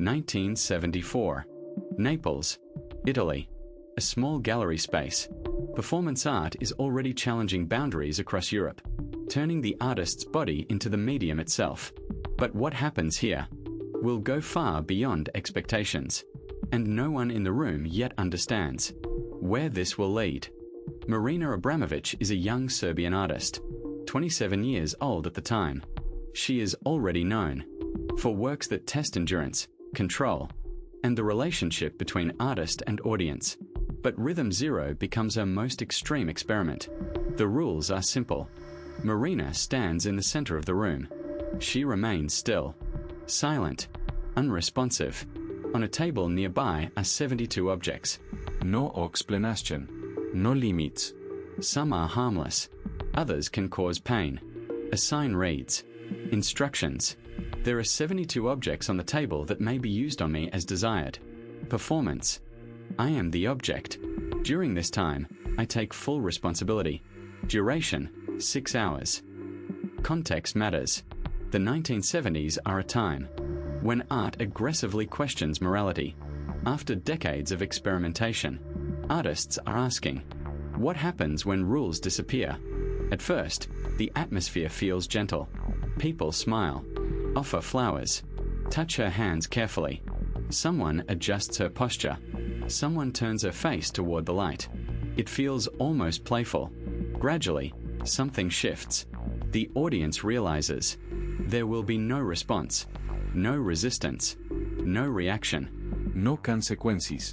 1974. Naples, Italy. A small gallery space. Performance art is already challenging boundaries across Europe, turning the artist's body into the medium itself. But what happens here will go far beyond expectations, and no one in the room yet understands where this will lead. Marina Abramović is a young Serbian artist, 27 years old at the time. She is already known for works that test endurance, control, and the relationship between artist and audience. But Rhythm Zero becomes her most extreme experiment. The rules are simple. Marina stands in the center of the room. She remains still, silent, unresponsive. On a table nearby are 72 objects. No explanation. No limits. Some are harmless. Others can cause pain. A sign reads, "Instructions." There are 72 objects on the table that may be used on me as desired. Performance. I am the object. During this time, I take full responsibility. Duration, 6 hours. Context matters. The 1970s are a time when art aggressively questions morality. After decades of experimentation, artists are asking, what happens when rules disappear? At first, the atmosphere feels gentle. People smile, offer flowers, touch her hands carefully. Someone adjusts her posture. Someone turns her face toward the light. It feels almost playful. Gradually, something shifts. The audience realizes there will be no response, no resistance, no reaction. No consequences.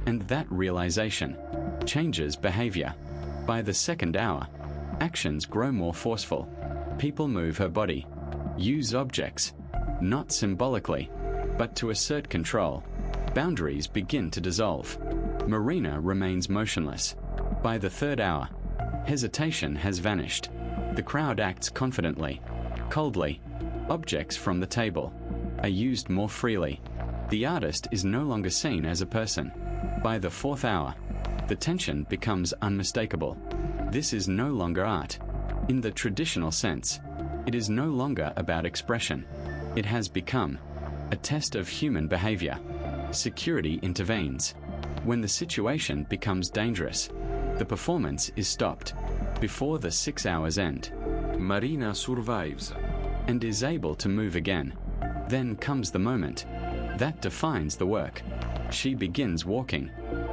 And that realization changes behavior. By the second hour, actions grow more forceful. People move her body, use objects, not symbolically, but to assert control. Boundaries begin to dissolve. Marina remains motionless. By the third hour, hesitation has vanished. The crowd acts confidently, coldly. Objects from the table are used more freely. The artist is no longer seen as a person. By the fourth hour, the tension becomes unmistakable. This is no longer art. In the traditional sense, it is no longer about expression. It has become a test of human behavior. Security intervenes. When the situation becomes dangerous, the performance is stopped before the 6 hours end. Marina survives and is able to move again. Then comes the moment that defines the work. She begins walking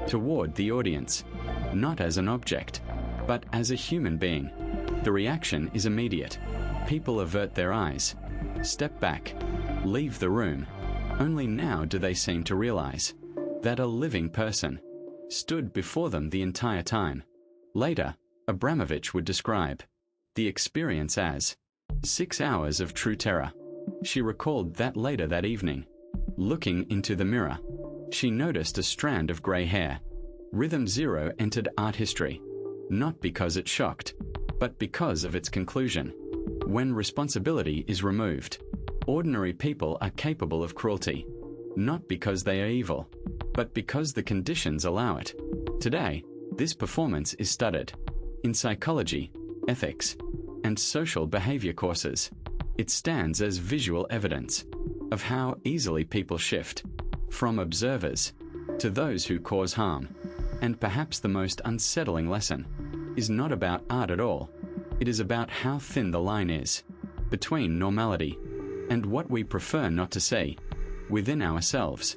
toward the audience, not as an object, but as a human being. The reaction is immediate. People avert their eyes, step back, leave the room. Only now do they seem to realize that a living person stood before them the entire time. Later, Abramović would describe the experience as 6 hours of true terror. She recalled that later that evening, looking into the mirror, she noticed a strand of gray hair. Rhythm Zero entered art history, not because it shocked, but because of its conclusion. When responsibility is removed, ordinary people are capable of cruelty, not because they are evil, but because the conditions allow it. Today, this performance is studied in psychology, ethics, and social behavior courses. It stands as visual evidence of how easily people shift from observers to those who cause harm. And perhaps the most unsettling lesson is not about art at all. It is about how thin the line is between normality and what we prefer not to see within ourselves.